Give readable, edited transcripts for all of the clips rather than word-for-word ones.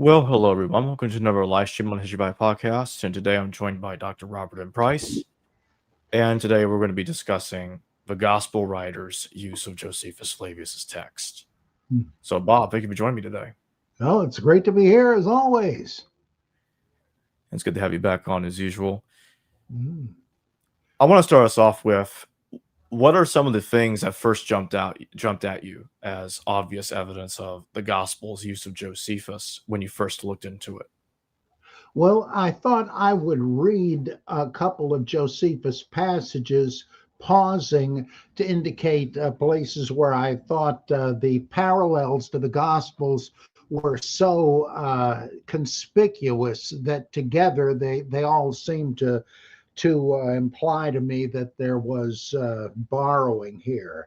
Well, hello everyone. Welcome to another live stream on History by Podcast. And today I'm joined by Dr. Robert M. Price. And today we're going to be discussing the Gospel writers' use of Josephus Flavius's text. So, Bob, thank you for joining me today. Oh, it's great to be here as always. It's good to have you back on as usual. Mm. I want to start us off with what are some of the things that first jumped at you as obvious evidence of the Gospel's use of Josephus when you first looked into it? Well, I thought I would read a couple of Josephus passages, pausing to indicate places where I thought the parallels to the Gospels were so conspicuous that together they all seem to imply to me that there was borrowing here.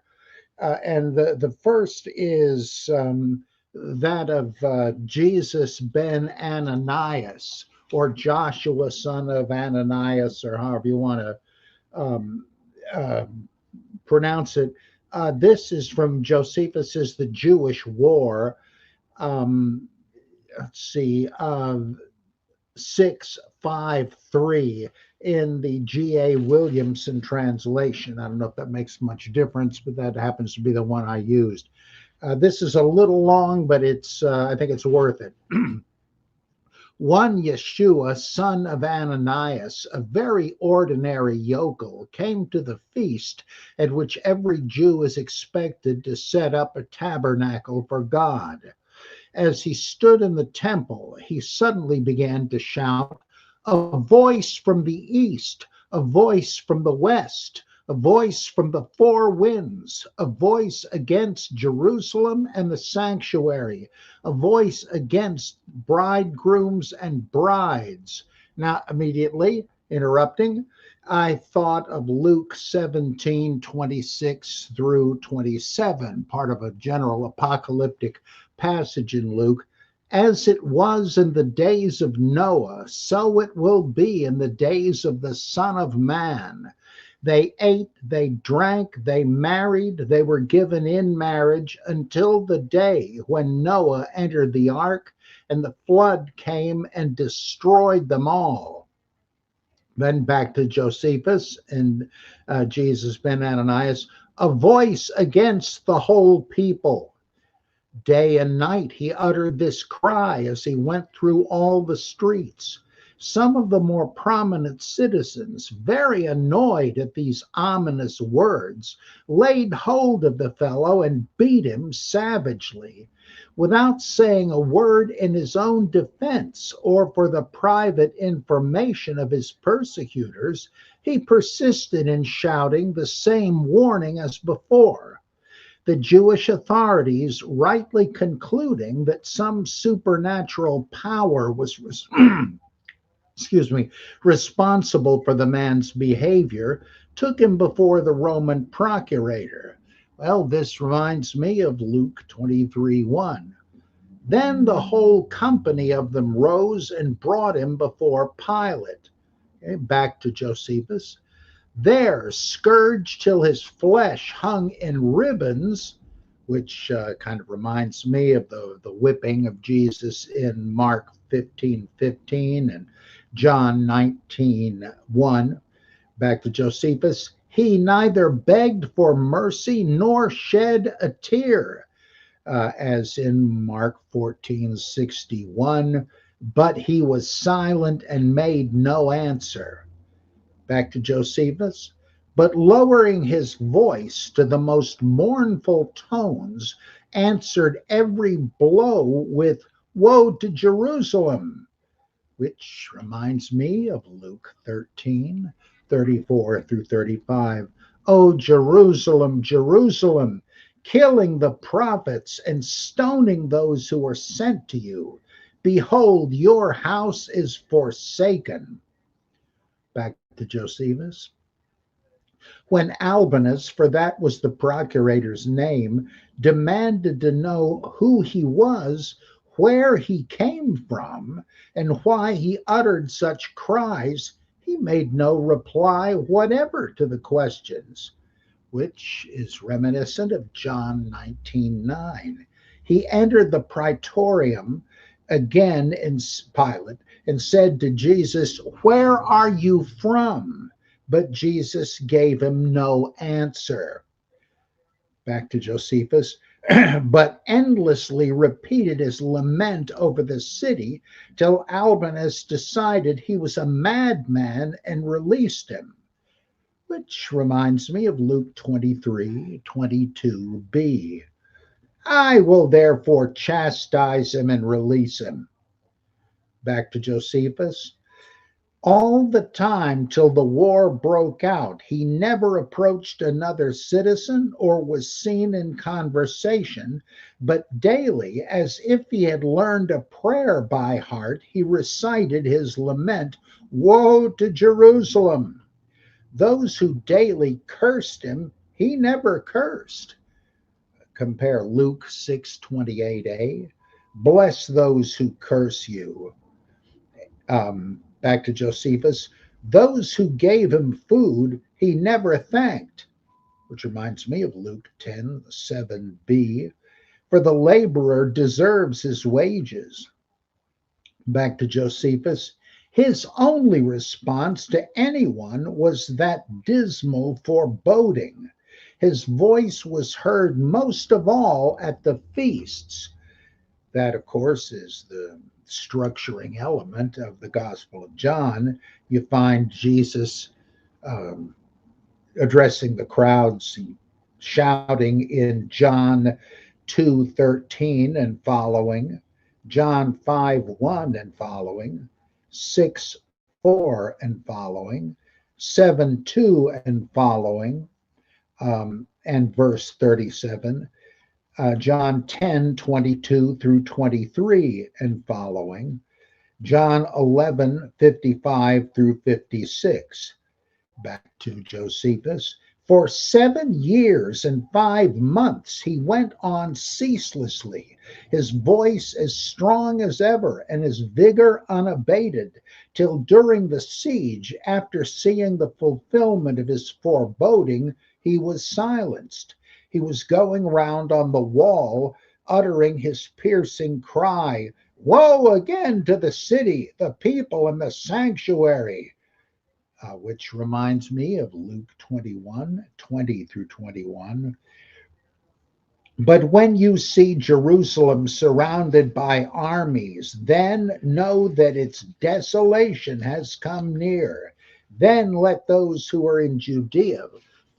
And the first is that of Jesus ben Ananias, or Joshua son of Ananias, or however you want to um, uh, pronounce it. This is from Josephus's The Jewish War. Um, let's see, 653 in the G.A. Williamson translation. I don't know if that makes much difference, but that happens to be the one I used. This is a little long, but I think it's worth it. One Yeshua, son of Ananias, a very ordinary yokel, came to the feast at which every Jew is expected to set up a tabernacle for God. As he stood in the temple, he suddenly began to shout, "A voice from the east, a voice from the west, a voice from the four winds, a voice against Jerusalem and the sanctuary, a voice against bridegrooms and brides." Now, immediately interrupting, I thought of Luke 17:26 through 27, part of a general apocalyptic passage in Luke. As it was in the days of Noah, so it will be in the days of the Son of Man. They ate, they drank, they married, they were given in marriage until the day when Noah entered the ark and the flood came and destroyed them all. Then back to Josephus and Jesus ben Ananias, a voice against the whole people. Day and night he uttered this cry as he went through all the streets. Some of the more prominent citizens, very annoyed at these ominous words, laid hold of the fellow and beat him savagely. Without saying a word in his own defense or for the private information of his persecutors, he persisted in shouting the same warning as before. The Jewish authorities, rightly concluding that some supernatural power was excuse me, responsible for the man's behavior, took him before the Roman procurator. Well, this reminds me of Luke 23:1. Then the whole company of them rose and brought him before Pilate. Okay, back to Josephus. There, scourged till his flesh hung in ribbons, which kind of reminds me of the whipping of Jesus in Mark 15:15 and John 19:1. Back to Josephus. He neither begged for mercy nor shed a tear, as in Mark 14:61, but he was silent and made no answer. Back to Josephus. But lowering his voice to the most mournful tones, answered every blow with, "Woe to Jerusalem," which reminds me of Luke 13:34 through 35. "O Jerusalem, Jerusalem, killing the prophets and stoning those who are sent to you. Behold, your house is forsaken." Back to Josephus. When Albinus, for that was the procurator's name, demanded to know who he was, where he came from, and why he uttered such cries, he made no reply whatever to the questions, which is reminiscent of John 19:9. He entered the praetorium again in Pilate and said to Jesus, "Where are you from?" But Jesus gave him no answer. Back to Josephus. But endlessly repeated his lament over the city till Albinus decided he was a madman and released him. Which reminds me of Luke 23:22b. I will therefore chastise him and release him. Back to Josephus. All the time till the war broke out, he never approached another citizen or was seen in conversation, but daily, as if he had learned a prayer by heart, he recited his lament, "Woe to Jerusalem!" Those who daily cursed him, he never cursed. Compare Luke 6:28a. Bless those who curse you. Back to Josephus. Those who gave him food, he never thanked. Which reminds me of Luke 10:7b. For the laborer deserves his wages. Back to Josephus. His only response to anyone was that dismal foreboding. His voice was heard most of all at the feasts. That, of course, is the structuring element of the Gospel of John. You find Jesus addressing the crowds, shouting in John 2:13 and following, John 5:1 and following, 6:4 and following, 7:2 and following, and verse 37, John 10:22 through 23 and following, John 11:55 through 56. Back to Josephus. For 7 years and 5 months he went on ceaselessly, his voice as strong as ever and his vigor unabated, till during the siege, after seeing the fulfillment of his foreboding, he was silenced. He was going round on the wall, uttering his piercing cry, "Woe again to the city, the people, and the sanctuary!" Which reminds me of Luke 21:20 through 21. But when you see Jerusalem surrounded by armies, then know that its desolation has come near. Then let those who are in Judea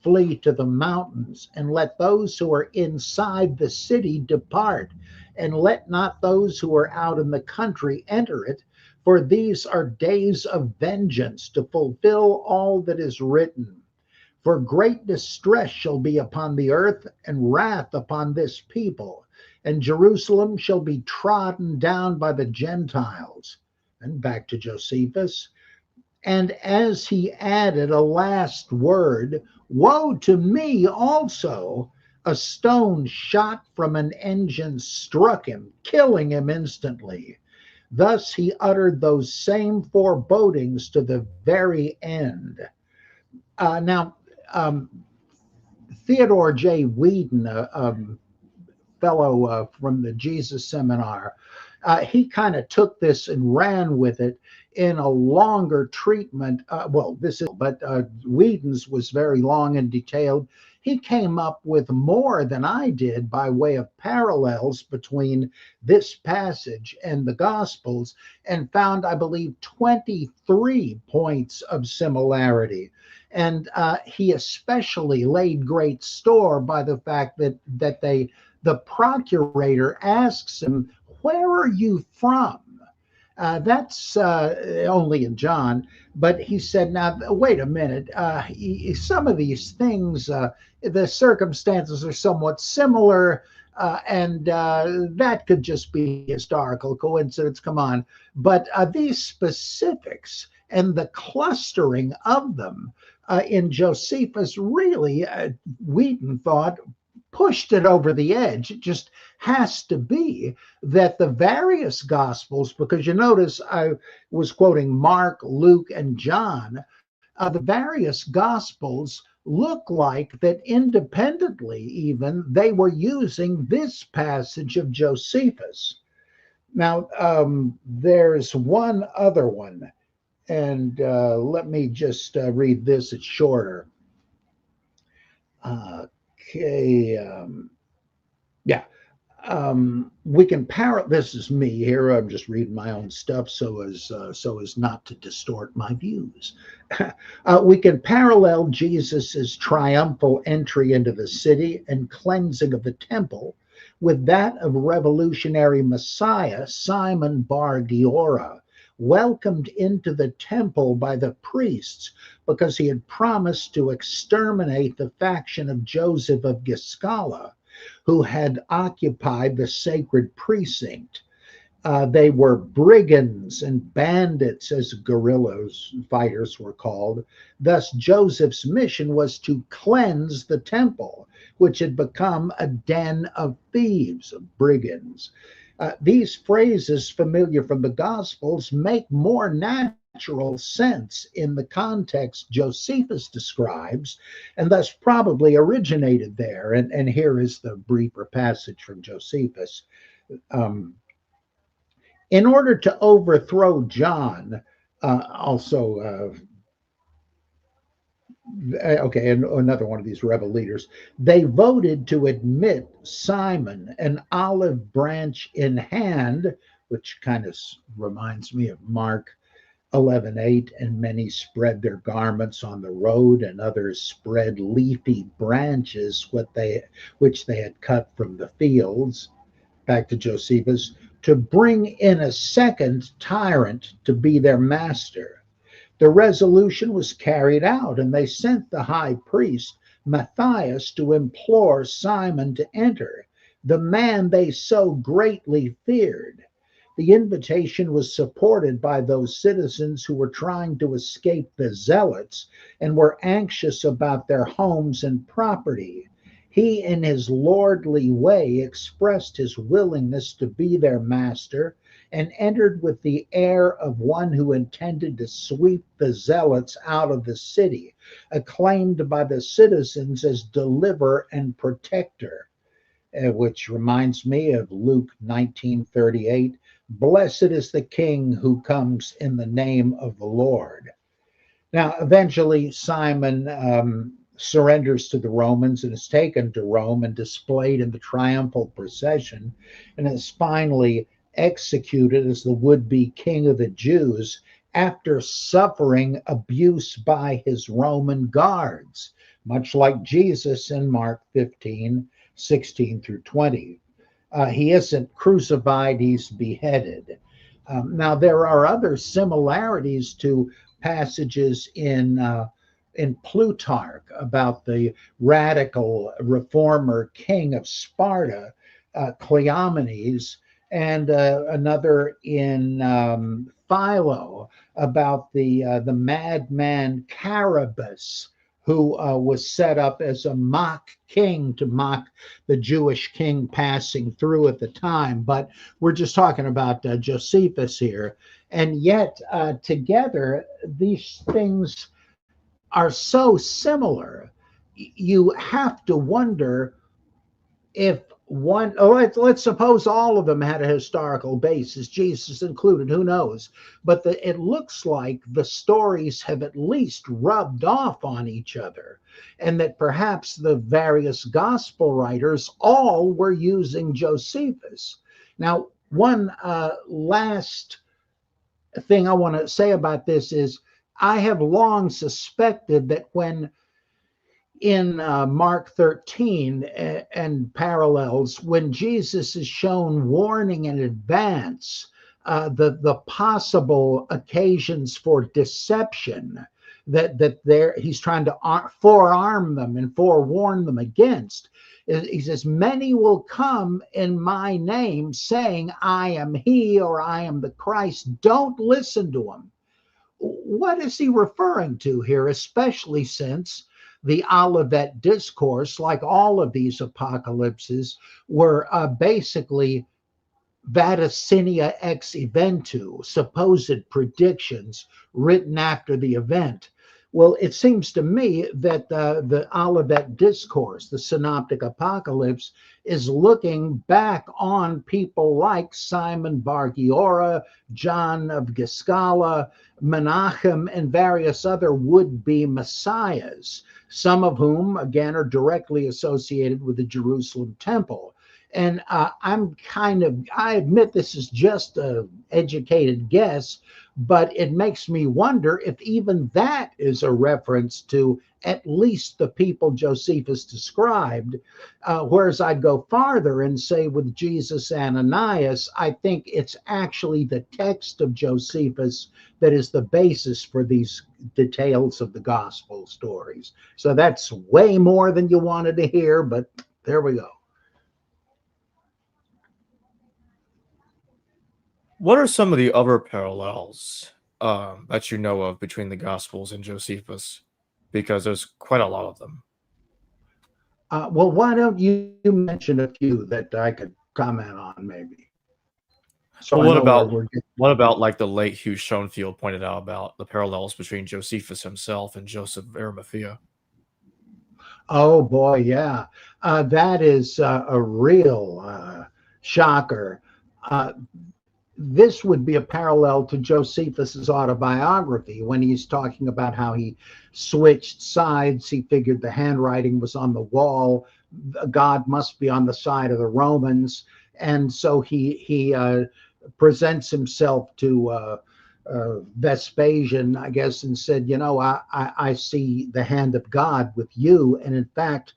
flee to the mountains, and let those who are inside the city depart, and let not those who are out in the country enter it, for these are days of vengeance to fulfill all that is written. For great distress shall be upon the earth, and wrath upon this people, and Jerusalem shall be trodden down by the Gentiles. And back to Josephus. And as he added a last word, woe to me also, a stone shot from an engine struck him, killing him instantly. Thus he uttered those same forebodings to the very end. Now, Theodore J. Whedon, a fellow from the Jesus Seminar, he kind of took this and ran with it in a longer treatment. But Whedon's was very long and detailed. He came up with more than I did by way of parallels between this passage and the Gospels, and found, I believe, 23 points of similarity. And he especially laid great store by the fact that the procurator asks him, "Where are you from?" That's only in John, but he said, "Now, wait a minute. Some of these things, the circumstances are somewhat similar, and that could just be historical coincidence. Come on." But these specifics and the clustering of them in Josephus really, Whedon thought, pushed it over the edge. It just has to be that the various Gospels, because you notice I was quoting Mark, Luke, and John, the various Gospels look like that independently, even, they were using this passage of Josephus. Now, there's one other one, and let me just read this. It's shorter. Okay. Yeah. We can parallel. This is me here. I'm just reading my own stuff so as not to distort my views. We can parallel Jesus's triumphal entry into the city and cleansing of the temple with that of revolutionary Messiah Simon Bar Giora, welcomed into the temple by the priests because he had promised to exterminate the faction of Joseph of Giscala, who had occupied the sacred precinct. They were brigands and bandits, as guerrillas fighters were called. Thus, Joseph's mission was to cleanse the temple, which had become a den of thieves, of brigands. These phrases, familiar from the Gospels, make more natural sense in the context Josephus describes, and thus probably originated there. And here is the briefer passage from Josephus. In order to overthrow John, okay, and another one of these rebel leaders, they voted to admit Simon, an olive branch in hand, which kind of reminds me of Mark 11:8, and many spread their garments on the road, and others spread leafy branches, which they had cut from the fields. Back to Josephus, to bring in a second tyrant to be their master. The resolution was carried out, and they sent the high priest Matthias to implore Simon to enter, the man they so greatly feared. The invitation was supported by those citizens who were trying to escape the zealots and were anxious about their homes and property. He, in his lordly way, expressed his willingness to be their master and entered with the air of one who intended to sweep the zealots out of the city, acclaimed by the citizens as deliverer and protector, which reminds me of Luke 19:38. Blessed is the King who comes in the name of the Lord. Now, eventually, Simon surrenders to the Romans and is taken to Rome and displayed in the triumphal procession, and is finally executed as the would-be king of the Jews after suffering abuse by his Roman guards, much like Jesus in Mark 15:16 through 20. He isn't crucified, he's beheaded. Now, there are other similarities to passages in Plutarch about the radical reformer king of Sparta, Cleomenes, and another in Philo about the madman Carabbas, who was set up as a mock king to mock the Jewish king passing through at the time. But we're just talking about Josephus here. And yet, together, these things are so similar, you have to wonder if one, oh, let's suppose all of them had a historical basis, Jesus included, who knows? But it looks like the stories have at least rubbed off on each other, and that perhaps the various gospel writers all were using Josephus. Now, one last thing I want to say about this is I have long suspected that when in Mark 13 and parallels, when Jesus is shown warning in advance the possible occasions for deception that he's trying to forearm them and forewarn them against. He says, many will come in my name saying, I am he, or I am the Christ. Don't listen to him. What is he referring to here, especially since the Olivet Discourse, like all of these apocalypses, were basically vaticinia ex eventu, supposed predictions written after the event? Well, it seems to me that the Olivet Discourse, the Synoptic Apocalypse, is looking back on people like Simon Bar Giora, John of Giscala, Menachem, and various other would-be messiahs, some of whom, again, are directly associated with the Jerusalem temple. And I admit this is just an educated guess, but it makes me wonder if even that is a reference to at least the people Josephus described. Whereas I'd go farther and say with Jesus Ananias, I think it's actually the text of Josephus that is the basis for these details of the gospel stories. So that's way more than you wanted to hear, but there we go. What are some of the other parallels that you know of between the Gospels and Josephus? Because there's quite a lot of them. Well, why don't you mention a few that I could comment on, maybe? So Well, I know where we're getting. what about like the late Hugh Schoenfield pointed out about the parallels between Josephus himself and Joseph of Arimathea? Oh boy, yeah, that is a real shocker. Uh, this would be a parallel to Josephus's autobiography when he's talking about how he switched sides. He figured the handwriting was on the wall. God must be on the side of the Romans. And so he presents himself to Vespasian, I guess, and said, I see the hand of God with you. And in fact,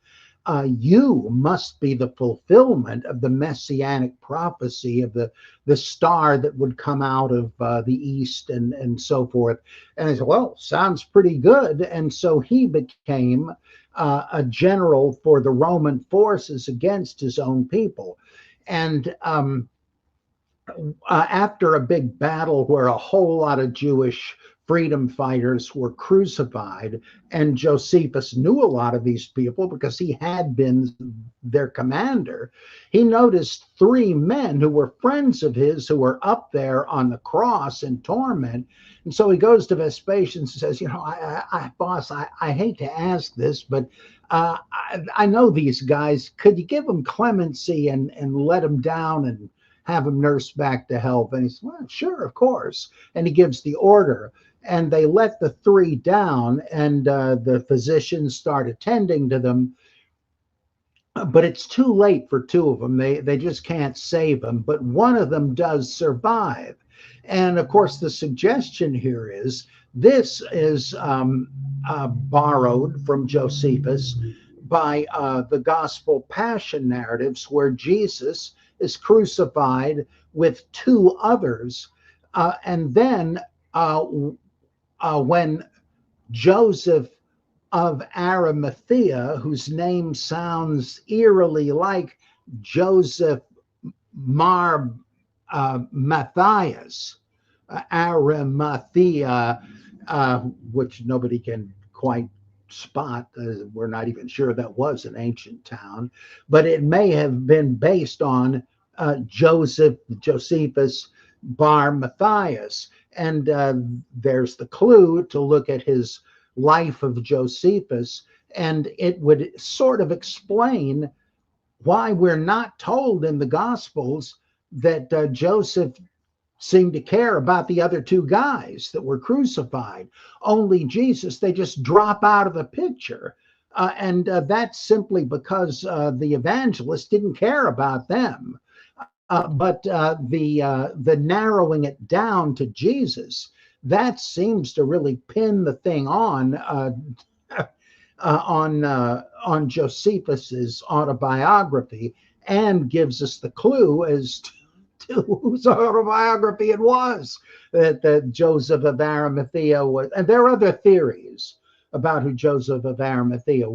you must be the fulfillment of the messianic prophecy of the star that would come out of the east and so forth. And I said, well, sounds pretty good. And so he became a general for the Roman forces against his own people. And after a big battle where a whole lot of Jewish freedom fighters were crucified, and Josephus knew a lot of these people because he had been their commander, he noticed three men who were friends of his who were up there on the cross in torment. And so he goes to Vespasian and says, boss, I hate to ask this, but I know these guys. Could you give them clemency and let them down and have him nursed back to health? And he said, well, sure, of course. And he gives the order. And they let the three down, and the physicians start attending to them. But it's too late for two of them. They just can't save them. But one of them does survive. And of course, the suggestion here is this is borrowed from Josephus by the gospel passion narratives, where Jesus is crucified with two others. And then when Joseph of Arimathea, whose name sounds eerily like Joseph Mar Matthias, Arimathea, which nobody can quite spot. We're not even sure that was an ancient town, but it may have been based on Josephus Bar Matthias. And there's the clue to look at his life of Josephus, and it would sort of explain why we're not told in the Gospels that Joseph seemed to care about the other two guys that were crucified. Only Jesus, they just drop out of the picture. And that's simply because the evangelist didn't care about them. But the narrowing it down to Jesus, that seems to really pin the thing on Josephus's autobiography, and gives us the clue as to whose autobiography it was that Joseph of Arimathea was. And there are other theories about who Joseph of Arimathea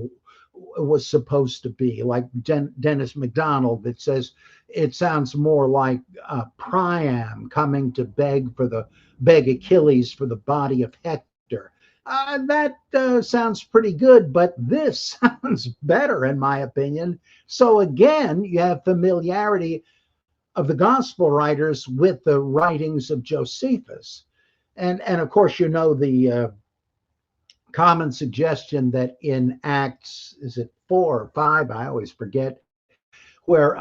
was supposed to be, like Dennis MacDonald, that says it sounds more like Priam coming to beg Achilles for the body of Hector. That sounds pretty good, but this sounds better, in my opinion. So again, you have familiarity of the gospel writers with the writings of Josephus. And of course, the common suggestion that in Acts, is it 4 or 5? I always forget, where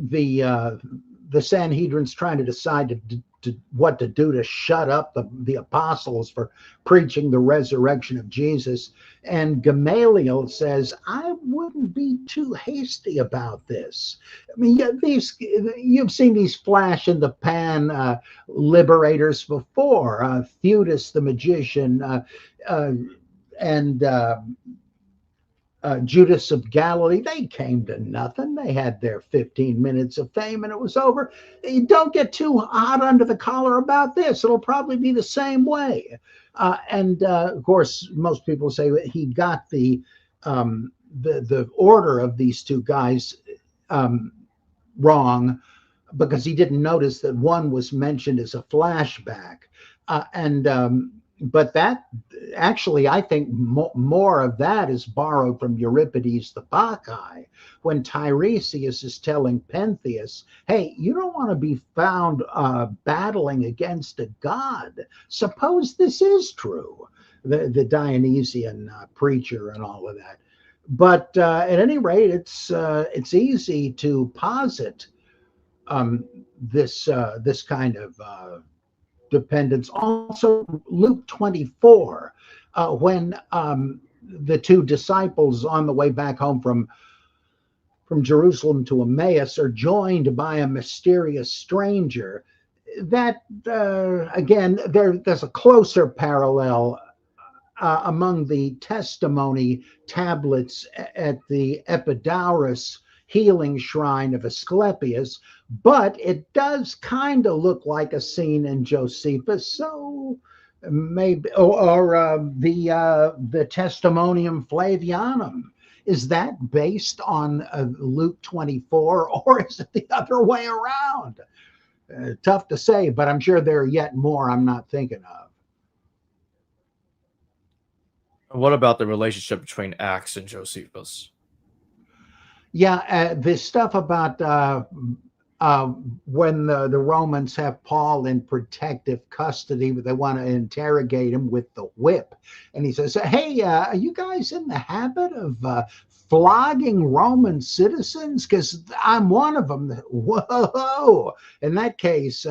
the Sanhedrin's trying to decide what to do to shut up the apostles for preaching the resurrection of Jesus. And Gamaliel says, I wouldn't be too hasty about this. I mean, you've seen these flash in the pan liberators before. Theudas the magician and Judas of Galilee, they came to nothing. They had their 15 minutes of fame and it was over. You don't get too hot under the collar about this. It'll probably be the same way. Of course, most people say that he got the order of these two guys wrong, because he didn't notice that one was mentioned as a flashback. But that actually, I think more of that is borrowed from Euripides the Bacchae, when Tiresias is telling Pentheus, hey, you don't want to be found battling against a god. Suppose this is true, the Dionysian preacher and all of that. But at any rate, it's easy to posit this kind of dependence. Also, Luke 24, when the two disciples on the way back home from Jerusalem to Emmaus are joined by a mysterious stranger. That again, there's a closer parallel among the testimony tablets at the Epidaurus healing shrine of Asclepius, but it does kind of look like a scene in Josephus. So maybe, or the Testimonium Flavianum, is that based on Luke 24, or is it the other way around? Tough to say, but I'm sure there are yet more I'm not thinking of. What about the relationship between Acts and Josephus? Yeah, this stuff about when the Romans have Paul in protective custody, but they want to interrogate him with the whip. And he says, hey, are you guys in the habit of flogging Roman citizens? Because I'm one of them. Whoa. In that case,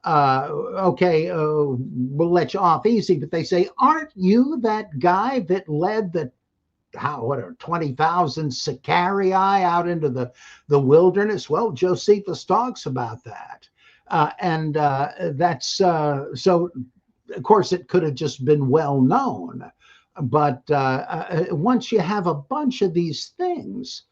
okay, we'll let you off easy. But they say, aren't you that guy that led the 20,000 Sicarii out into the wilderness? Well, Josephus talks about that. That's so, of course, it could have just been well known. But once you have a bunch of these things,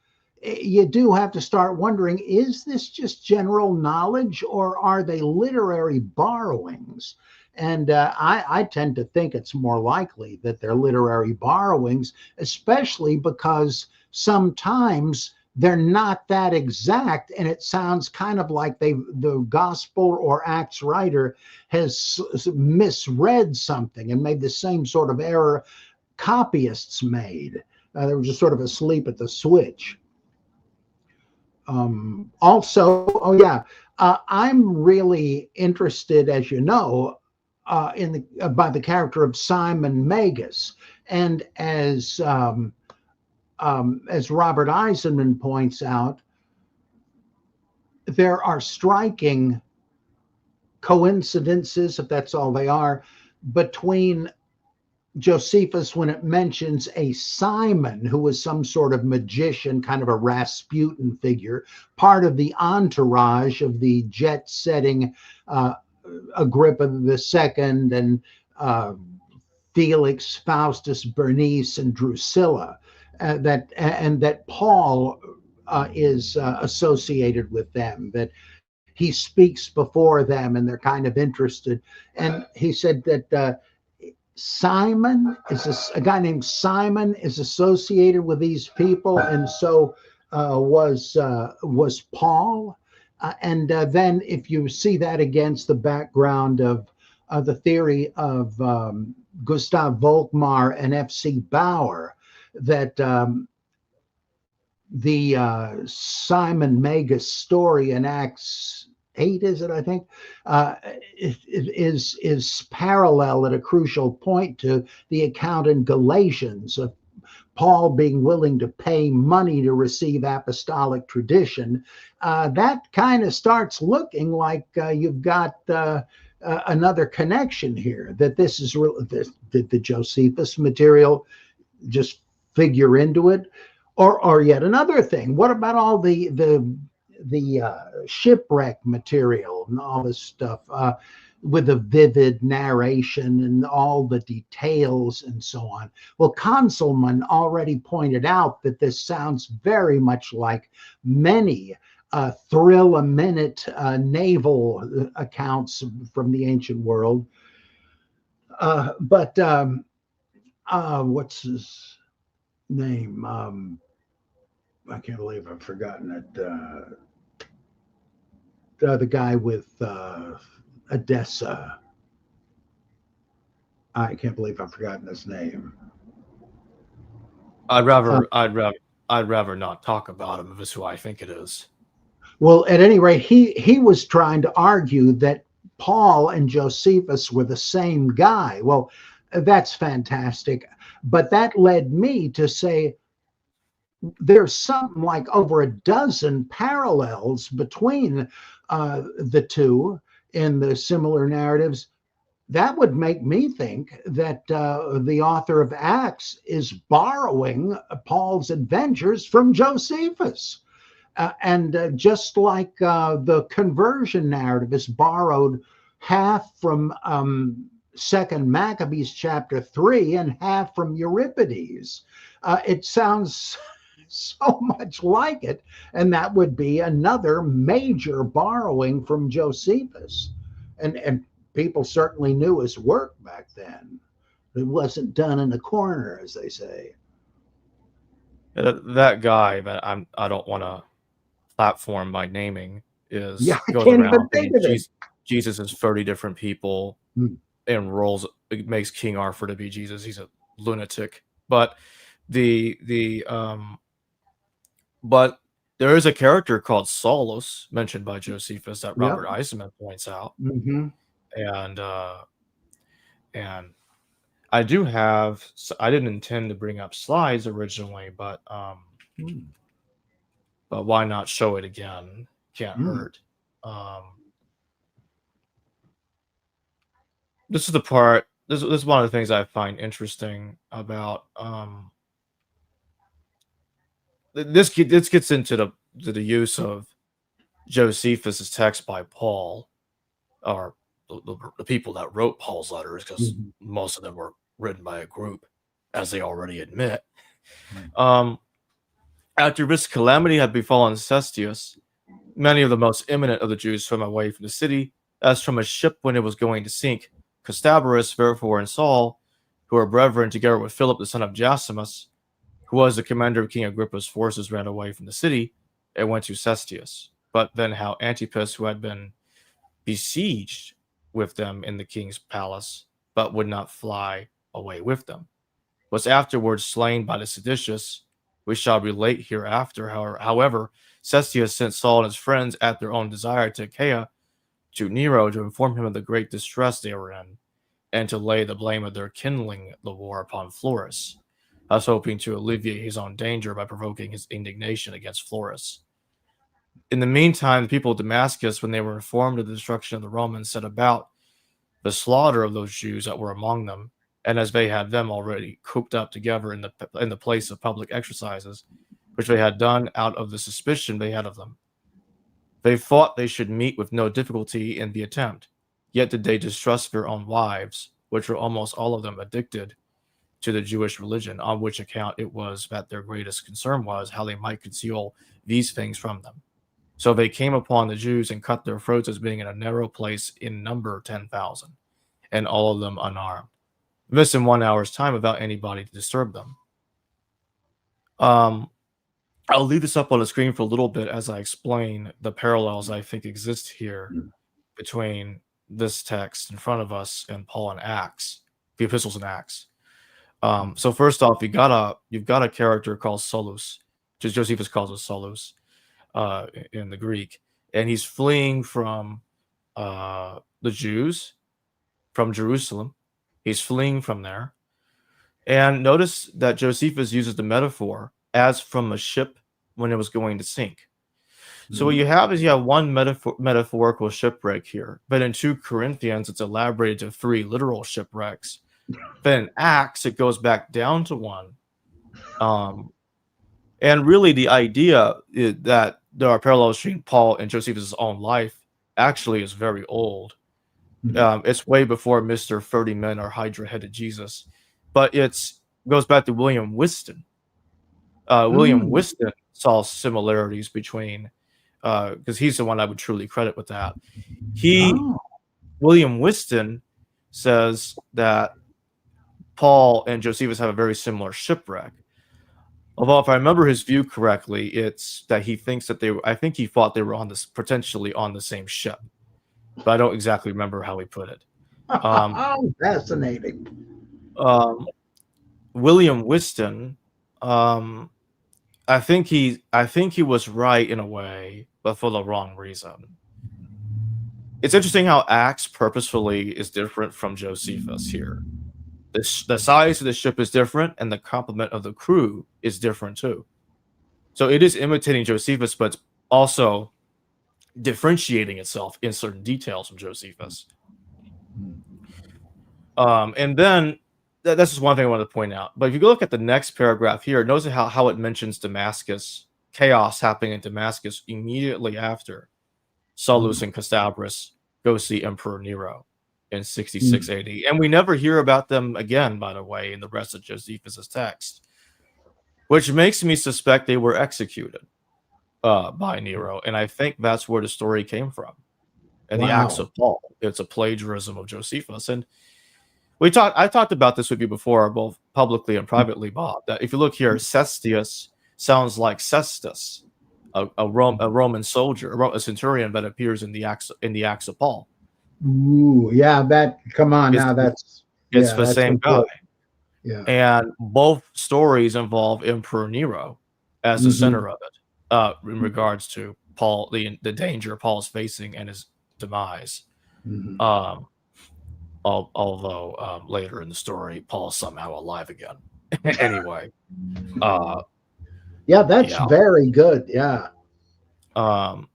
you do have to start wondering, is this just general knowledge or are they literary borrowings? And I tend to think it's more likely that they're literary borrowings, especially because sometimes they're not that exact. And it sounds kind of like the gospel or Acts writer has misread something and made the same sort of error copyists made. They were just sort of asleep at the switch. Also, I'm really interested, as you know, by the character of Simon Magus, and as Robert Eisenman points out, there are striking coincidences, if that's all they are, between Josephus when it mentions a Simon who was some sort of magician, kind of a Rasputin figure, part of the entourage of the jet-setting Agrippa II and Felix, Faustus, Bernice, and Drusilla, that Paul is associated with them, that he speaks before them and they're kind of interested. And he said that Simon is a guy named Simon is associated with these people, and so was Paul. And then if you see that against the background of the theory of Gustav Volkmar and F.C. Bauer, that the Simon Magus story in Acts 8, is it? I think is parallel at a crucial point to the account in Galatians of Paul being willing to pay money to receive apostolic tradition. That kind of starts looking like you've got another connection here. That this is real. Did the Josephus material just figure into it, or yet another thing? What about all the shipwreck material and all this stuff with the vivid narration and all the details and so on? Well, Conselman already pointed out that this sounds very much like many thrill-a-minute naval accounts from the ancient world. But what's his name? I can't believe I've forgotten it. The guy with Edessa. I can't believe I've forgotten his name. I'd rather not talk about him if it's who I think it is. Well, at any rate, he was trying to argue that Paul and Josephus were the same guy. Well, that's fantastic. But that led me to say there's something like over a dozen parallels between the two in the similar narratives. That would make me think that the author of Acts is borrowing Paul's adventures from Josephus. And just like the conversion narrative is borrowed half from Second Maccabees chapter 3 and half from Euripides, it sounds so much like it, and that would be another major borrowing from Josephus. And people certainly knew his work back then. It wasn't done in a corner, as they say. That guy that I don't want to platform by naming is I goes can't around even think of it. Jesus is 30 different people and roles. It makes King Arthur to be Jesus. He's a lunatic. But but there is a character called Solus mentioned by Josephus that Robert Eisenman points out. And I didn't intend to bring up slides originally, but why not show it again? Can't hurt. This is the part. This is one of the things I find interesting about this gets into the use of Josephus's text by Paul, or the people that wrote Paul's letters, because most of them were written by a group, as they already admit. After this calamity had befallen Cestius, many of the most eminent of the Jews swam away from the city, as from a ship when it was going to sink. Costabarus, therefore, and Saul, who were brethren, together with Philip the son of Jasimus, who was the commander of King Agrippa's forces, ran away from the city and went to Cestius. But then how Antipas, who had been besieged with them in the king's palace, but would not fly away with them, was afterwards slain by the seditious. We shall relate hereafter. However, Cestius sent Saul and his friends at their own desire to Achaia, to Nero, to inform him of the great distress they were in, and to lay the blame of their kindling the war upon Florus, thus hoping to alleviate his own danger by provoking his indignation against Florus. In the meantime, the people of Damascus, when they were informed of the destruction of the Romans, set about the slaughter of those Jews that were among them, and as they had them already cooped up together in the place of public exercises, which they had done out of the suspicion they had of them, they thought they should meet with no difficulty in the attempt. Yet did they distrust their own wives, which were almost all of them addicted to the Jewish religion, on which account it was that their greatest concern was how they might conceal these things from them. So they came upon the Jews and cut their throats, as being in a narrow place, in number 10,000, and all of them unarmed. This in 1 hour's time, without anybody to disturb them. I'll leave this up on the screen for a little bit as I explain the parallels I think exist here between this text in front of us and Paul and Acts, the epistles in Acts. So first off, you've got a character called Solus, which Josephus calls us Solus in the Greek, and he's fleeing from the Jews from Jerusalem. He's fleeing from there. And notice that Josephus uses the metaphor as from a ship when it was going to sink. So what you have is you have one metaphorical shipwreck here, but in 2 Corinthians, it's elaborated to 3 literal shipwrecks. But in Acts, it goes back down to 1. And really the idea is that there are parallels between Paul and Josephus' own life actually is very old. It's way before Mr. 30 Men or Hydra-headed Jesus. But it goes back to William Whiston. William Whiston saw similarities between, because he's the one I would truly credit with that. William Whiston says that Paul and Josephus have a very similar shipwreck. Although, if I remember his view correctly, it's that he thinks that I think he thought they were potentially on the same ship, but I don't exactly remember how he put it. Fascinating. William Whiston, I think he was right in a way, but for the wrong reason. It's interesting how Acts purposefully is different from Josephus here. The size of the ship is different, and the complement of the crew is different too. So it is imitating Josephus, but also differentiating itself in certain details from Josephus. And then that's just one thing I wanted to point out. But if you look at the next paragraph here, notice how it mentions Damascus, chaos happening in Damascus immediately after Saulus and Castabris go see Emperor Nero in 66 AD. And we never hear about them again, by the way, in the rest of Josephus' text, which makes me suspect they were executed by Nero. And I think that's where the story came from. And the Acts of Paul. It's a plagiarism of Josephus. And I talked about this with you before, both publicly and privately, Bob, that if you look here, Cestius sounds like Cestus, a Roman soldier, a centurion that appears in the Acts of Paul. Ooh, yeah, it's the same guy. Yeah. And both stories involve Emperor Nero as the center of it, in regards to Paul, the danger Paul's facing and his demise. Although later in the story, Paul's somehow alive again. Anyway. That's very good. Yeah. And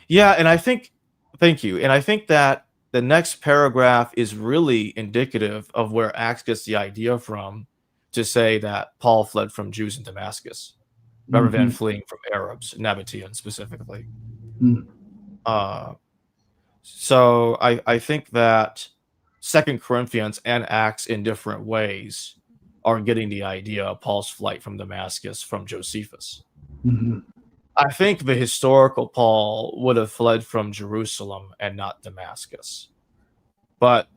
I think, thank you. And I think that the next paragraph is really indicative of where Acts gets the idea from to say that Paul fled from Jews in Damascus rather than fleeing from Arabs, Nabateans specifically. So I think that 2 Corinthians and Acts in different ways are getting the idea of Paul's flight from Damascus from Josephus. I think the historical Paul would have fled from Jerusalem and not Damascus. But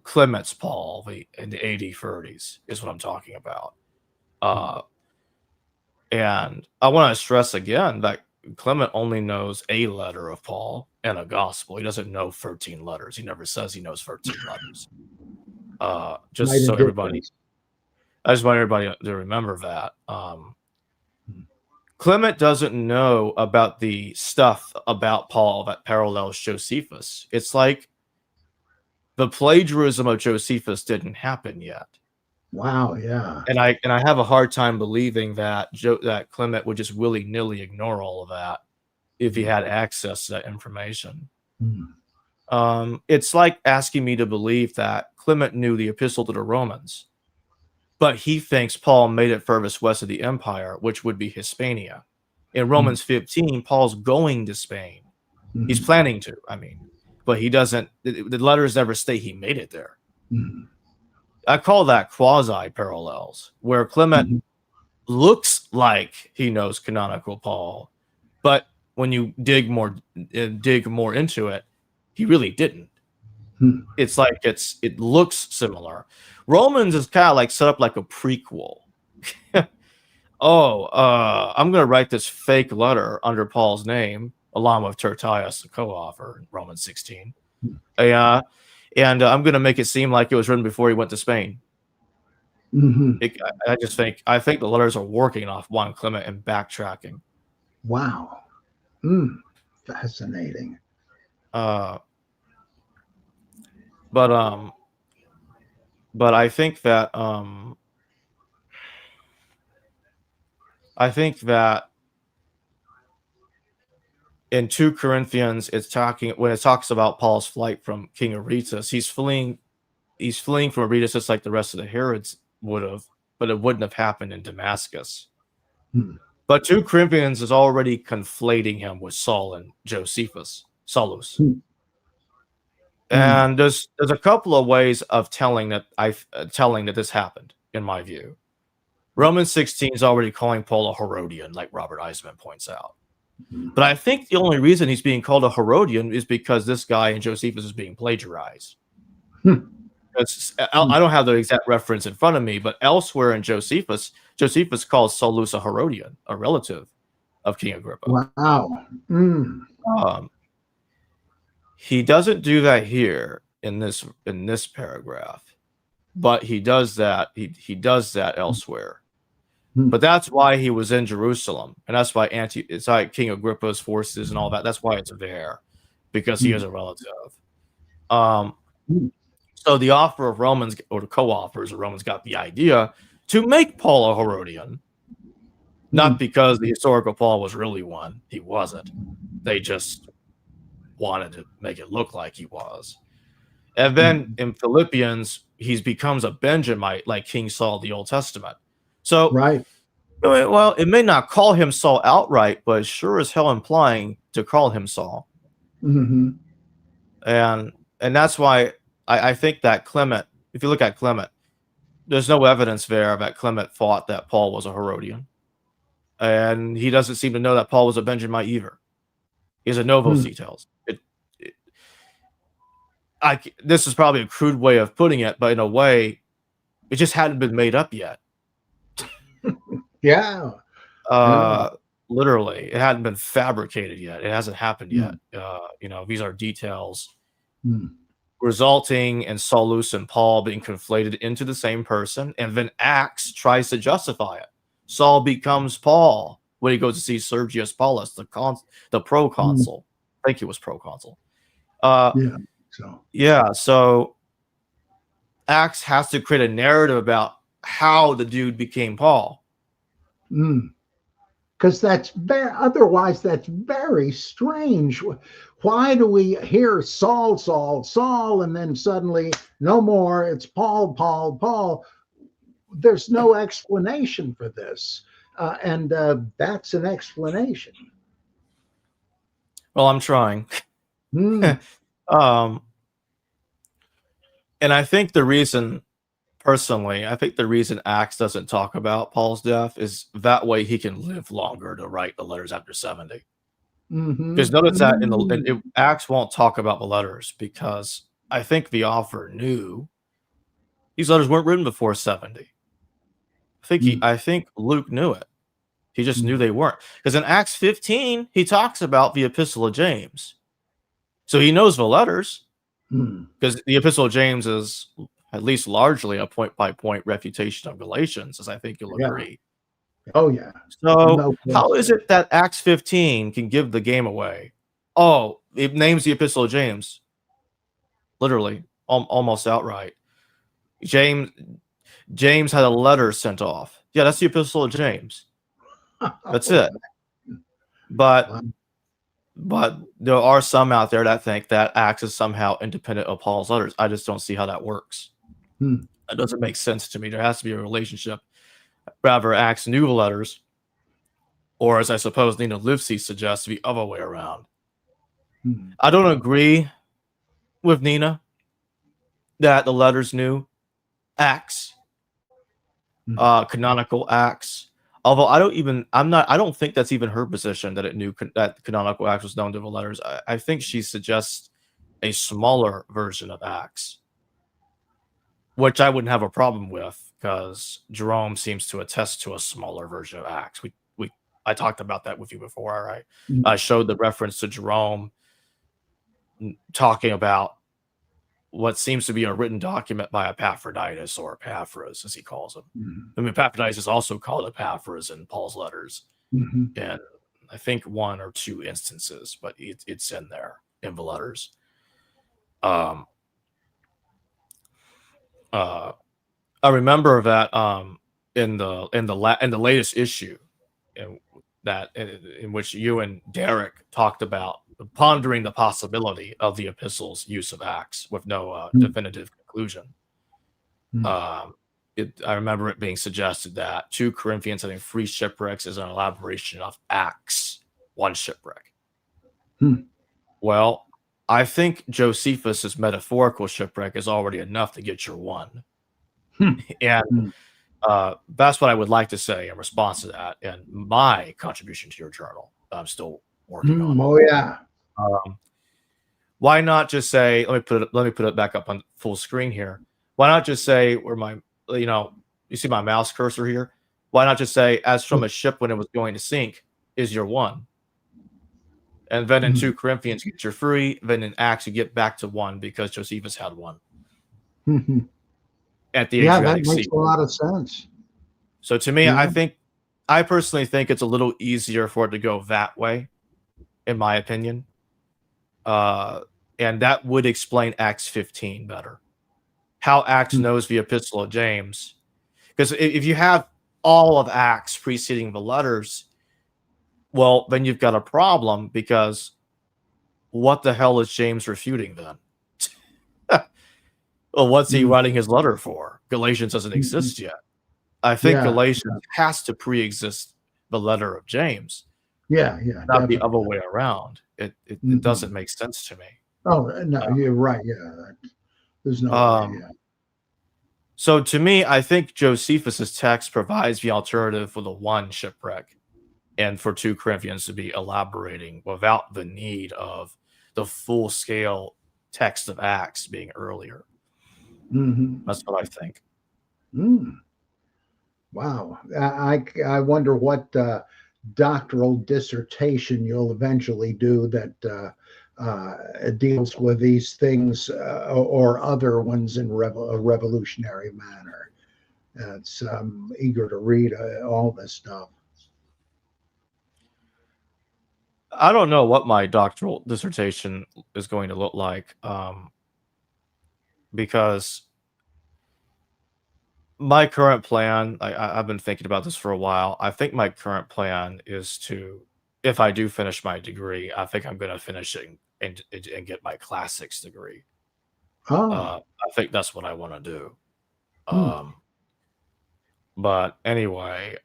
Clement's Paul in the AD 30s is what I'm talking about. And I want to stress again that Clement only knows a letter of Paul and a gospel. He doesn't know 13 letters. He never says he knows 13 letters. I just want everybody to remember that. Clement doesn't know about the stuff about Paul that parallels Josephus. It's like the plagiarism of Josephus didn't happen yet. Wow, yeah. And I have a hard time believing that that Clement would just willy-nilly ignore all of that if he had access to that information. It's like asking me to believe that Clement knew the epistle to the Romans, but he thinks Paul made it furthest west of the empire, which would be Hispania. In Romans 15, Paul's going to Spain. He's planning to, but he doesn't. The letters never state he made it there. I call that quasi-parallels, where Clement looks like he knows canonical Paul, but when you dig more into it, he really didn't. It's like it looks similar. Romans is kind of like set up like a prequel. I'm going to write this fake letter under Paul's name, along with Tertius, the co-author, in Romans 16. And I'm going to make it seem like it was written before he went to Spain. I think the letters are working off 1 Clement and backtracking. Wow. Fascinating. Uh, but I think that in 2 Corinthians, when it talks about Paul's flight from King Aretas, he's fleeing from Aretas just like the rest of the Herods would have, but it wouldn't have happened in Damascus. But 2 Corinthians is already conflating him with Saul and Josephus, Saulus. And there's a couple of ways of telling that this happened, in my view. Romans 16 is already calling Paul a Herodian, like Robert Eisman points out. But I think the only reason he's being called a Herodian is because this guy in Josephus is being plagiarized. I don't have the exact reference in front of me, but elsewhere in Josephus calls Saulus a Herodian, a relative of King Agrippa. Wow. He doesn't do that here in this paragraph, but he does that. He does that elsewhere. But that's why he was in Jerusalem, and that's why it's like King Agrippa's forces and all that. That's why it's there, because he is a relative. So the author of Romans, or the co-authors of Romans, got the idea to make Paul a Herodian, not because the historical Paul was really one. He wasn't. They just wanted to make it look like he was. And then in Philippians, he becomes a Benjamite, like King Saul, the Old Testament. So, well, it may not call him Saul outright, but it's sure as hell implying to call him Saul. And that's why I think that Clement, if you look at Clement, there's no evidence there that Clement thought that Paul was a Herodian. And he doesn't seem to know that Paul was a Benjamite either. He has a Novos details. This is probably a crude way of putting it, but in a way, it just hadn't been made up yet. Literally, it hadn't been fabricated yet. It hasn't happened yet. These are details resulting in Saulus and Paul being conflated into the same person, and then Acts tries to justify it. Saul becomes Paul when he goes to see Sergius Paulus, the proconsul. I think he was proconsul. So Acts has to create a narrative about how the dude became Paul. Because otherwise that's very strange. Why do we hear Saul, Saul, Saul, and then suddenly no more, it's Paul, Paul, Paul? There's no explanation for this. And that's an explanation. Well, I'm trying. And I think the reason, personally, Acts doesn't talk about Paul's death is that way he can live longer to write the letters after 70. Because notice that Acts won't talk about the letters, because I think the author knew these letters weren't written before 70. I think Luke knew it. He just knew they weren't. Because in Acts 15, he talks about the Epistle of James. So he knows the letters, because the Epistle of James is at least largely a point-by-point refutation of Galatians, as I think you'll agree. Oh, yeah. So how is it that Acts 15 can give the game away? Oh, it names the Epistle of James. Literally, almost outright. James had a letter sent off. Yeah, that's the Epistle of James. That's it. But there are some out there that think that Acts is somehow independent of Paul's letters. I just don't see how that works. That doesn't make sense to me. There has to be a relationship. Rather, Acts knew the letters, or as I suppose Nina Livesey suggests, the other way around. I don't agree with Nina that the letters knew Acts, canonical Acts. Although I don't think that's even her position, that it knew that canonical Acts was known to the letters. I think she suggests a smaller version of Acts, which I wouldn't have a problem with, because Jerome seems to attest to a smaller version of Acts. I talked about that with you before, right? I showed the reference to Jerome talking about what seems to be a written document by Epaphroditus, or Epaphras, as he calls him. I mean, Epaphroditus is also called Epaphras in Paul's letters. And I think 1 or 2 instances, but it's in there in the letters. I remember that in the latest issue, in which you and Derek talked about pondering the possibility of the epistle's use of acts with no definitive conclusion. I remember it being suggested that 2 Corinthians having 3 shipwrecks is an elaboration of Acts 1 shipwreck. Well, I think Josephus's metaphorical shipwreck is already enough to get your 1. And that's what I would like to say in response to that, and my contribution to your journal that I'm still working on. Oh yeah. Why not just say? Let me put it back up on full screen here. Why not just say where my you see my mouse cursor here? Why not just say as from a ship when it was going to sink is your 1, and then in 2 Corinthians you get your 3. Then in Acts you get back to 1 because Josephus had 1. At the Adriatic that makes Sea. a lot of sense. So to me, I personally think it's a little easier for it to go that way, in my opinion. And that would explain Acts 15 better. How Acts knows the Epistle of James. Because if you have all of Acts preceding the letters, well, then you've got a problem, because what the hell is James refuting then? Well, what's he writing his letter for? Galatians doesn't exist yet. I think Galatians has to pre-exist the letter of James. Not definitely. The other way around. It doesn't make sense to me. Oh no, you're right. There's no way. So to me, I think Josephus's text provides the alternative for the 1 shipwreck, and for 2 Corinthians to be elaborating without the need of the full-scale text of Acts being earlier. That's what I think. Wow. I wonder what doctoral dissertation you'll eventually do that deals with these things or other ones in a revolutionary manner. I'm eager to read all this stuff. I don't know what my doctoral dissertation is going to look like, because my current plan, I've been thinking about this for a while. I think my current plan is to, if I do finish my degree, I think I'm going to finish it and get my classics degree. I think that's what I want to do. But anyway,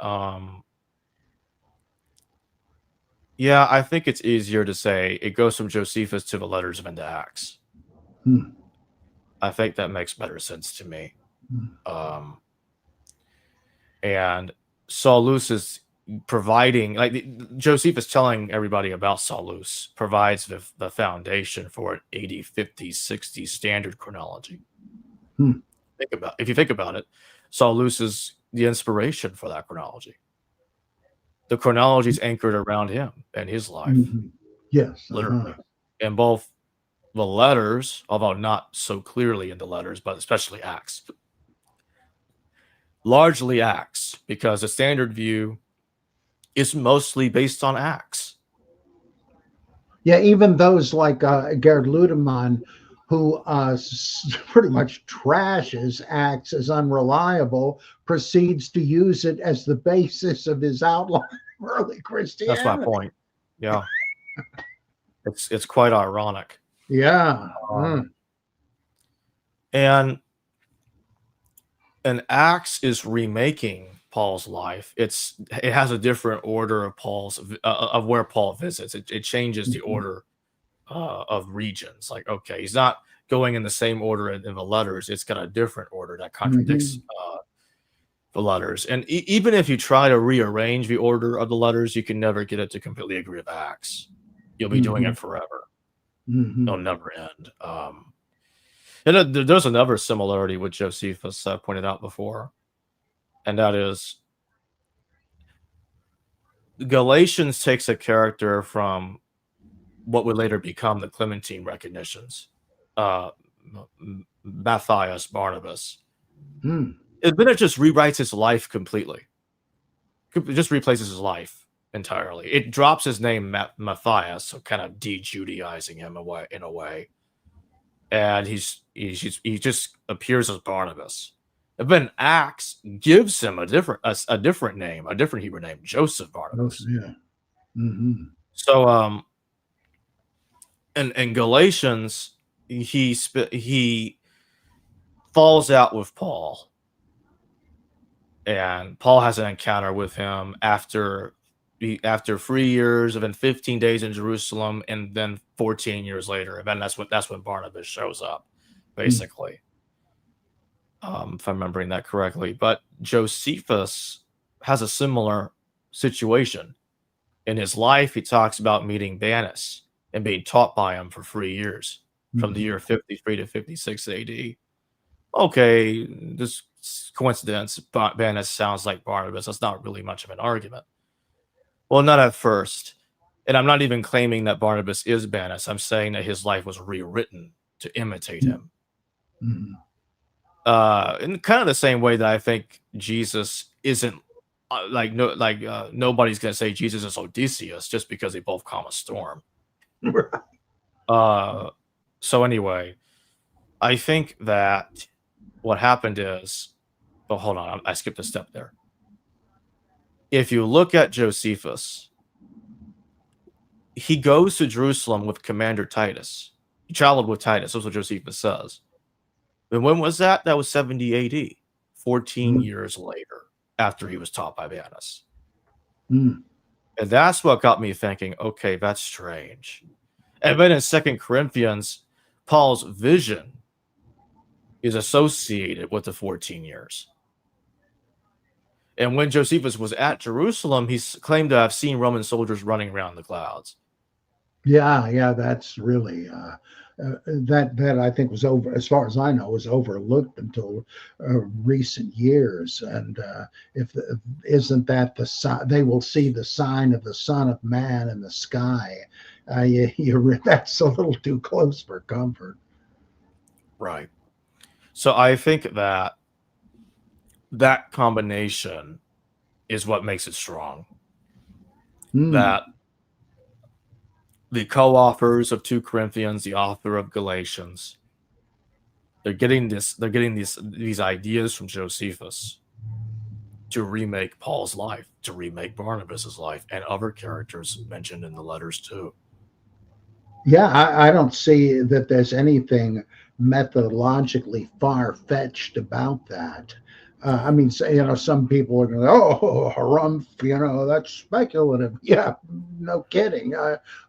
yeah, I think it's easier to say it goes from Josephus to the letters of into Acts. I think that makes better sense to me. And Saulus is providing, like Josephus telling everybody about Saulus provides the foundation for an 80, 50, 60 standard chronology. If you think about it, Saulus is the inspiration for that chronology. The chronology is anchored around him and his life. Yes, literally. In both the letters, although not so clearly in the letters, but especially Acts. Largely Acts, because the standard view is mostly based on Acts. Yeah, even those like Gerd Ludemann, who pretty much trashes Acts as unreliable, proceeds to use it as the basis of his outline of early Christianity. That's my point. Yeah. It's quite ironic. Yeah. And Acts is remaking Paul's life. It has a different order of of where Paul visits. It changes the order of regions. Like, okay, he's not going in the same order in the letters. It's got a different order that contradicts the letters. And even if you try to rearrange the order of the letters, you can never get it to completely agree with Acts. You'll be doing it forever. It'll never end. And there's another similarity with Josephus I pointed out before, and that is Galatians takes a character from what would later become the Clementine recognitions, Matthias, Barnabas. And then it just rewrites his life completely. It just replaces his life. entirely. It drops his name Matthias, so kind of de-Judaizing him in a way, and he just appears as Barnabas. And then Acts gives him a different name, a different Hebrew name, Joseph Barnabas. Yeah. Mm-hmm. So in Galatians, he falls out with Paul, and Paul has an encounter with him after 3 years, and then 15 days in Jerusalem, and then 14 years later, and then that's when Barnabas shows up, basically. If I'm remembering that correctly. But Josephus has a similar situation. In his life, he talks about meeting Banus and being taught by him for 3 years, from the year 53 to 56 AD. Okay, this coincidence, but Banus sounds like Barnabas. That's not really much of an argument. Well, not at first. And I'm not even claiming that Barnabas is Banus. I'm saying that his life was rewritten to imitate him. Mm-hmm. In kind of the same way that I think Jesus isn't nobody's gonna say Jesus is Odysseus just because they both calm a storm. So anyway, I think that what happened is, but hold on, I skipped a step there. If you look at Josephus, he goes to Jerusalem with Commander Titus. He traveled with Titus. That's what Josephus says. And when was that? That was 70 AD, 14 years later, after he was taught by Banus. And that's what got me thinking, okay, that's strange. And then in 2 Corinthians, Paul's vision is associated with the 14 years. And when Josephus was at Jerusalem, he claimed to have seen Roman soldiers running around the clouds. Yeah, that's really that I think was over, as far as I know, was overlooked until recent years. And isn't that the sign? They will see the sign of the Son of Man in the sky. That's a little too close for comfort. Right. So I think that combination is what makes it strong. That the co-authors of 2 Corinthians, the author of Galatians, they're getting these ideas from Josephus to remake Paul's life, to remake Barnabas's life, and other characters mentioned in the letters too. Yeah, I don't see that there's anything methodologically far-fetched about that. I mean, some people are going, "Oh, harumph," that's speculative. Yeah, no kidding.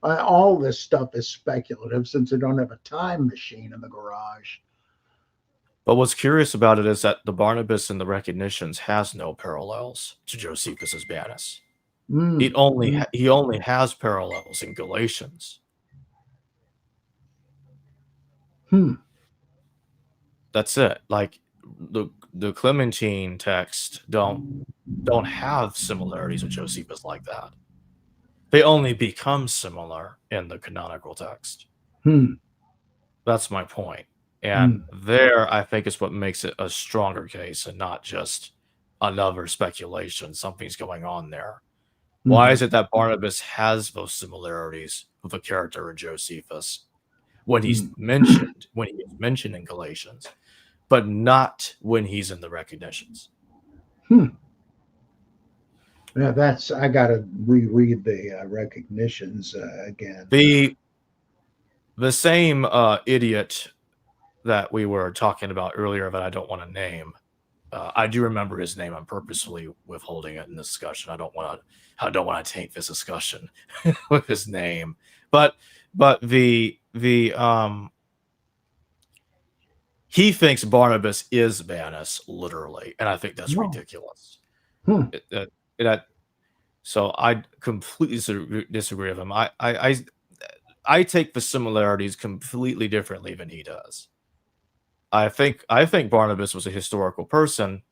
All this stuff is speculative since they don't have a time machine in the garage. But what's curious about it is that the Barnabas in the recognitions has no parallels to Josephus's Banus. He only has parallels in Galatians. That's it. Like the Clementine text don't have similarities with Josephus like that. They only become similar in the canonical text. That's my point. And there, I think, is what makes it a stronger case and not just another speculation. Something's going on there. Why is it that Barnabas has those similarities with a character in Josephus when he's mentioned in Galatians, but not when he's in the recognitions? Yeah, I got to reread the recognitions again. The same idiot that we were talking about earlier that I don't want to name. I do remember his name. I'm purposefully withholding it in this discussion. I don't want to taint this discussion with his name. But he thinks Barnabas is Banus, literally, and I think that's ridiculous. So I completely disagree with him. I take the similarities completely differently than he does. I think Barnabas was a historical person,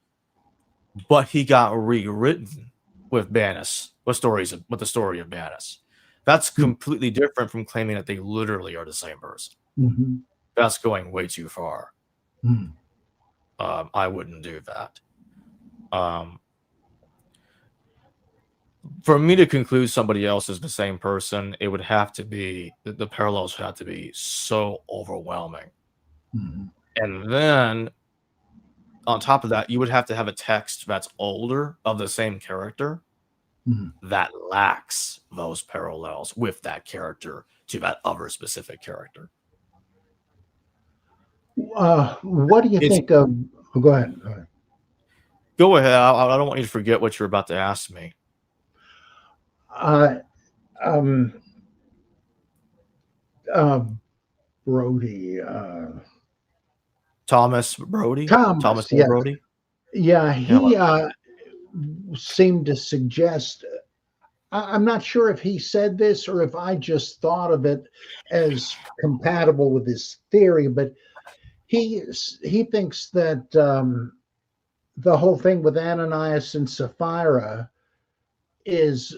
but he got rewritten with Banus, with the story of Banus. That's completely different from claiming that they literally are the same person. That's going way too far. I wouldn't do that. for me to conclude somebody else is the same person, it would have to be the parallels would have to be so overwhelming. Mm-hmm. And then on top of that, you would have to have a text that's older of the same character Mm-hmm. that lacks those parallels with that character to that other specific character. What do you It's think of? Oh, go ahead. Go ahead. Go ahead. I don't want you to forget what you're about to ask me. Uh, um, uh, Brody. Thomas Brody? Thomas Thomas. L. Yeah. Brody? Yeah. Yeah. He seemed to suggest. I'm not sure if he said this or if I just thought of it as compatible with his theory, but he thinks that the whole thing with Ananias and Sapphira is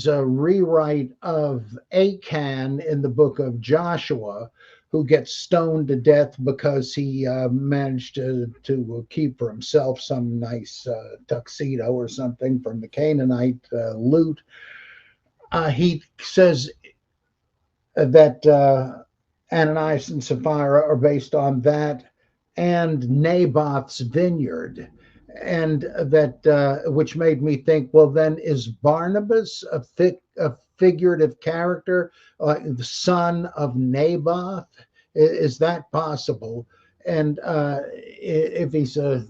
a rewrite of Achan in the book of Joshua, who gets stoned to death because he managed to keep for himself some nice tuxedo or something from the Canaanite loot. He says that Ananias and Sapphira are based on that and Naboth's vineyard. And that, which made me think, well, then is Barnabas a figurative character, the son of Naboth? Is that possible? And if he's a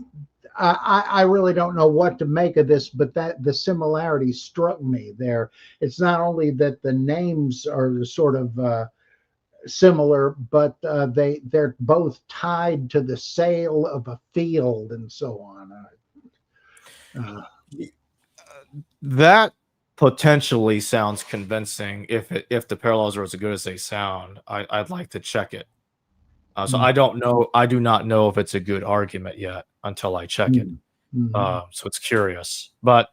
I really don't know what to make of this, but that the similarity struck me there. It's not only that the names are sort of similar, but they're both tied to the sale of a field and so on. Uh, That potentially sounds convincing if the parallels are as good as they sound. I'd like to check it. So mm, I don't know. I do not know if it's a good argument yet until I check it. mm, mhm. So it's curious. But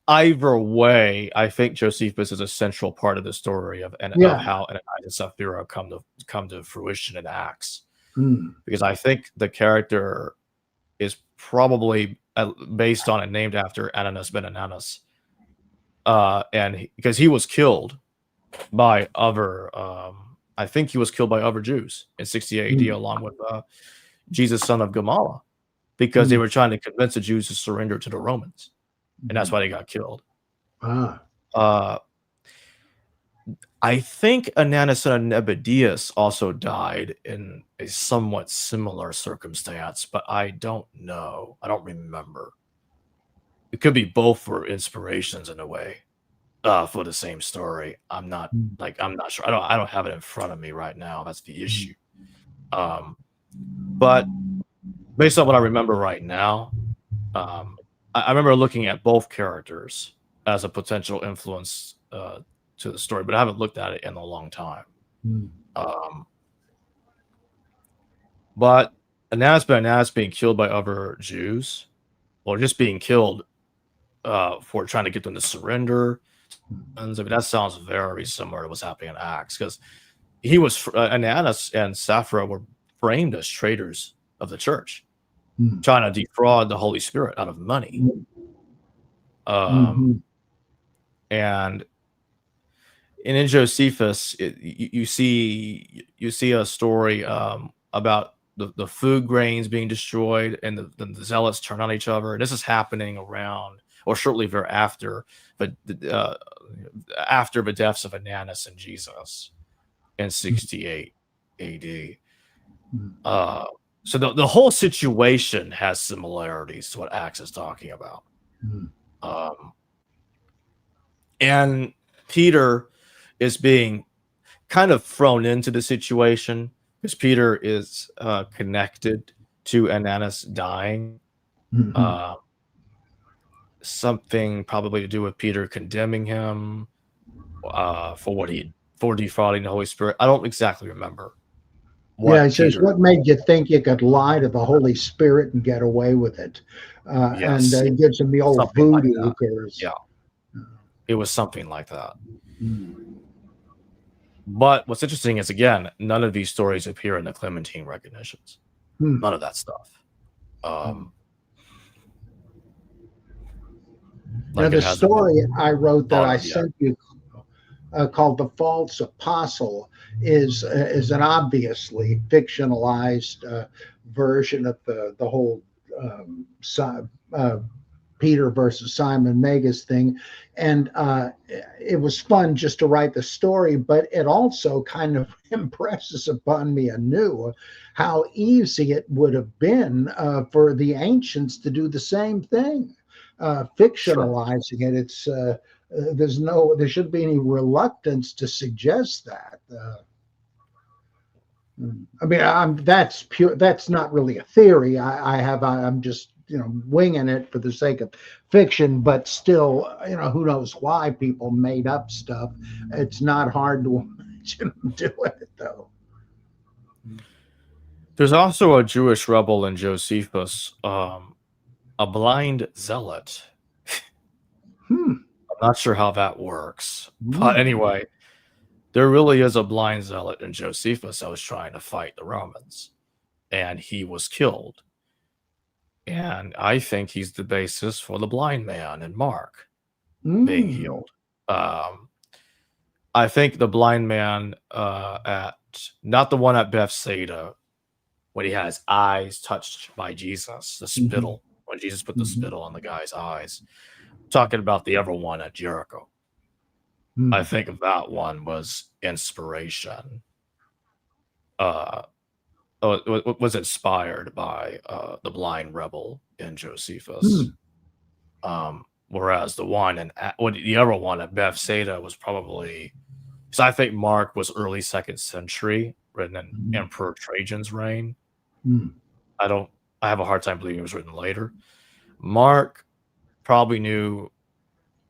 either way, I think Josephus is a central part of the story of Yeah. how Ananias and Sapphira come to fruition in Acts. Mm, Because I think the character is probably based on and named after Ananias ben Ananias. Because he was killed by other, I think he was killed by other Jews in 68 AD, mm, along with Jesus, son of Gamala, because they mm, were trying to convince the Jews to surrender to the Romans, and that's mm. why they got killed. Ah. Uh, I think Ananias and Nebuchadnezzar also died in a somewhat similar circumstance, but I don't know. I don't remember. It could be both were inspirations in a way for the same story. Mm, I'm not sure. I don't have it in front of me right now. That's the mm, issue. But based on what I remember right now, I remember looking at both characters as a potential influence to the story, but I haven't looked at it in a long time. mm, Um, but Ananias being killed by other Jews, or just being killed for trying to get them to surrender. I mean, that sounds very similar to what's happening in Acts, because he was Ananias and Sapphira were framed as traitors of the church, mm, trying to defraud the Holy Spirit out of money. mm, Um, mhm, and in Josephus, you see a story about the food grains being destroyed and the zealots turn on each other. And this is happening around or shortly thereafter, but after the deaths of Ananias and Jesus in 68 AD. mm, So the whole situation has similarities to what Acts is talking about. mm, Um, and Peter is being kind of thrown into the situation because Peter is connected to Ananias dying. mhm. Uh, Something probably to do with Peter condemning him for defrauding the Holy Spirit. I don't exactly remember Yeah, he what says, Peter. what made you think you could lie to the Holy Spirit and get away with it? And Yes, he gives him the old something like voodoo that. curse. Yeah, it was something like that. Mm, But what's interesting is, again, none of these stories appear in the Clementine recognitions. mm, None of that stuff. mm. Now, Like it the hasn't been story I wrote that thought I of yet. sent you, called "The False Apostle," is an obviously fictionalized version of the whole um, uh, Peter versus Simon Magus thing. And it was fun just to write the story, but it also kind of impresses upon me anew how easy it would have been for the ancients to do the same thing, Sure. fictionalizing it. There shouldn't be any reluctance to suggest that. I mean, that's pure. That's not really a theory. I'm just winging it for the sake of fiction, but still, who knows why people made up stuff. It's not hard to imagine them doing it though. There's also a Jewish rebel in Josephus, a blind zealot. Hmm. I'm not sure how that works. But Hmm. anyway, there really is a blind zealot in Josephus that was trying to fight the Romans, and he was killed. And I think he's the basis for the blind man in Mark being Hmm. healed. Um, I think the blind man at not the one at Bethsaida when he had his eyes touched by Jesus, the Hmm. spittle, when Jesus put the Hmm. spittle on the guy's eyes. Talking about the other one at Jericho. I Hmm. think that one was inspiration. Uh, was inspired by the blind rebel in Josephus. Hmm. Whereas the other one at Bethsaida was probably, because I think Mark was early second century, written in Hmm. Emperor Trajan's reign. Hmm. I don't. I have a hard time believing it was written later. Mark probably knew.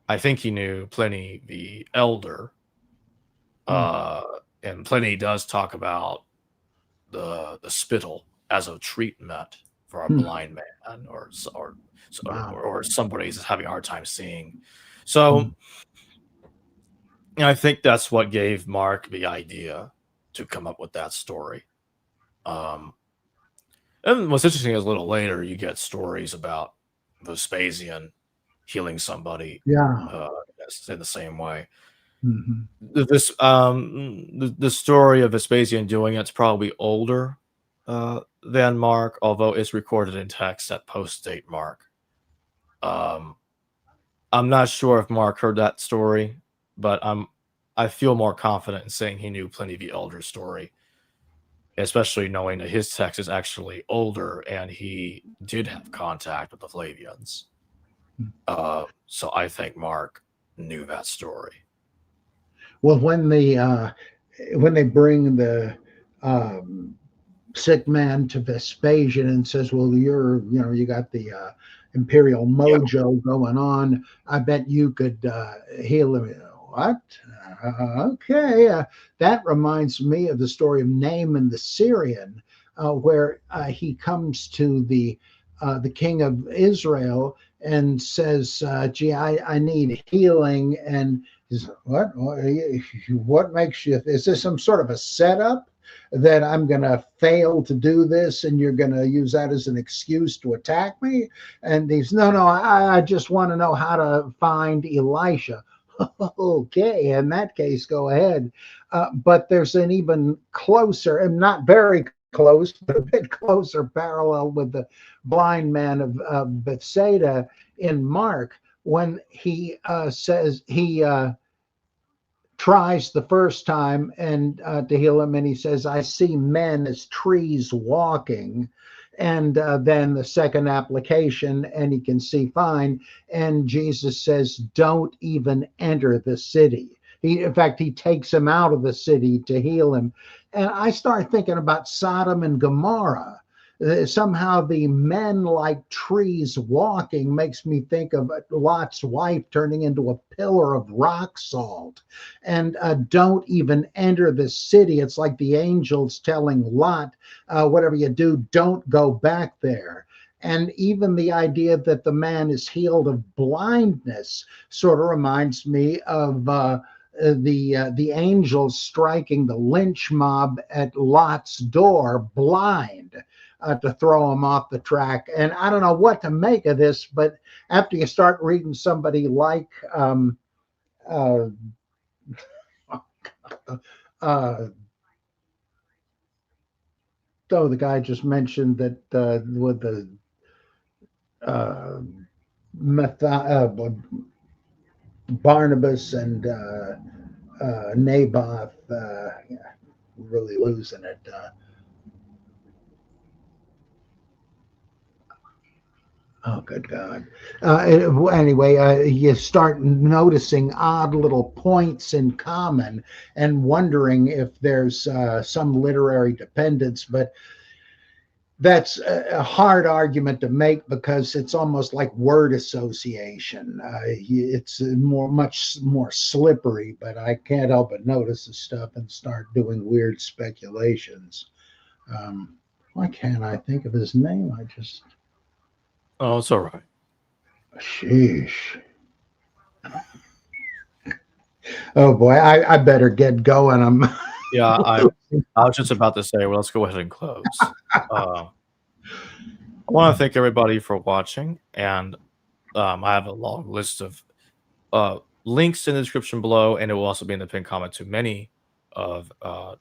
I think he knew Pliny the Elder, Hmm. uh, and Pliny does talk about the spittle as a treatment for a Hmm. blind man Wow. or somebody who's having a hard time seeing. So Hmm. I think that's what gave Mark the idea to come up with that story. Um, and what's interesting is a little later you get stories about Vespasian healing somebody Yeah. uh, in the same way. Hmm. The story of Vespasian doing it's probably older than Mark, although it's recorded in text that post-date Mark. Um, I'm not sure if Mark heard that story, but I feel more confident in saying he knew Pliny the Elder story, especially knowing that his text is actually older and he did have contact with the Flavians. So I think Mark knew that story. Well, when they bring the um, sick man to Vespasian and says, "Well, you got the imperial Yeah. mojo going on. I bet you could heal him." What? Okay, that reminds me of the story of Naaman the Syrian, where he comes to the king of Israel and says, "Gee, I need healing." And he's, What makes you? Is this some sort of a setup that I'm going to fail to do this and you're going to use that as an excuse to attack me?" And he's, No, I just want to know how to find Elisha. Okay, in that case, go ahead. But there's an even closer, and not very close, but a bit closer parallel with the blind man of Bethsaida in Mark when he says he tries the first time and to heal him, and he says, "I see men as trees walking." And then the second application, and he can see fine. And Jesus says, "Don't even enter the city." In fact, he takes him out of the city to heal him. And I start thinking about Sodom and Gomorrah. Somehow the men like trees walking makes me think of Lot's wife turning into a pillar of rock salt. And don't even enter the city. It's like the angels telling Lot, whatever you do, don't go back there. And even the idea that the man is healed of blindness sort of reminds me of the angels striking the lynch mob at Lot's door blind. to throw them off the track. And I don't know what to make of this, but after you start reading somebody like uh, oh, the guy just mentioned that with the Barnabas and Naboth, really losing it. Oh, good God. Anyway, you start noticing odd little points in common and wondering if there's some literary dependence, but that's a hard argument to make because it's almost like word association. It's much more slippery, but I can't help but notice the stuff and start doing weird speculations. Why can't I think of his name? Oh, it's all right. Sheesh. Oh boy, I better get going. Yeah, I was just about to say, well, let's go ahead and close. I want to thank everybody for watching, and I have a long list of links in the description below, and it will also be in the pinned comment to many of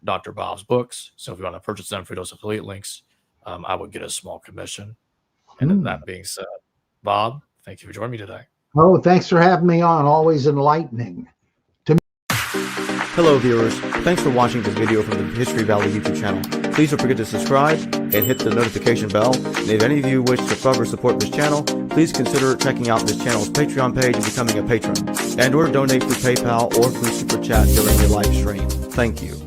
Dr. Bob's books. So if you want to purchase them through those affiliate links, I would get a small commission. And that being said, Bob, thank you for joining me today. Oh, thanks for having me on. Always enlightening. Hello viewers, thanks for watching this video from the History Valley YouTube channel. Please don't forget to subscribe and hit the notification bell. And if any of you wish to further support this channel, please consider checking out this channel's Patreon page and becoming a patron, and or donate through PayPal or through Super Chat during the live stream. Thank you.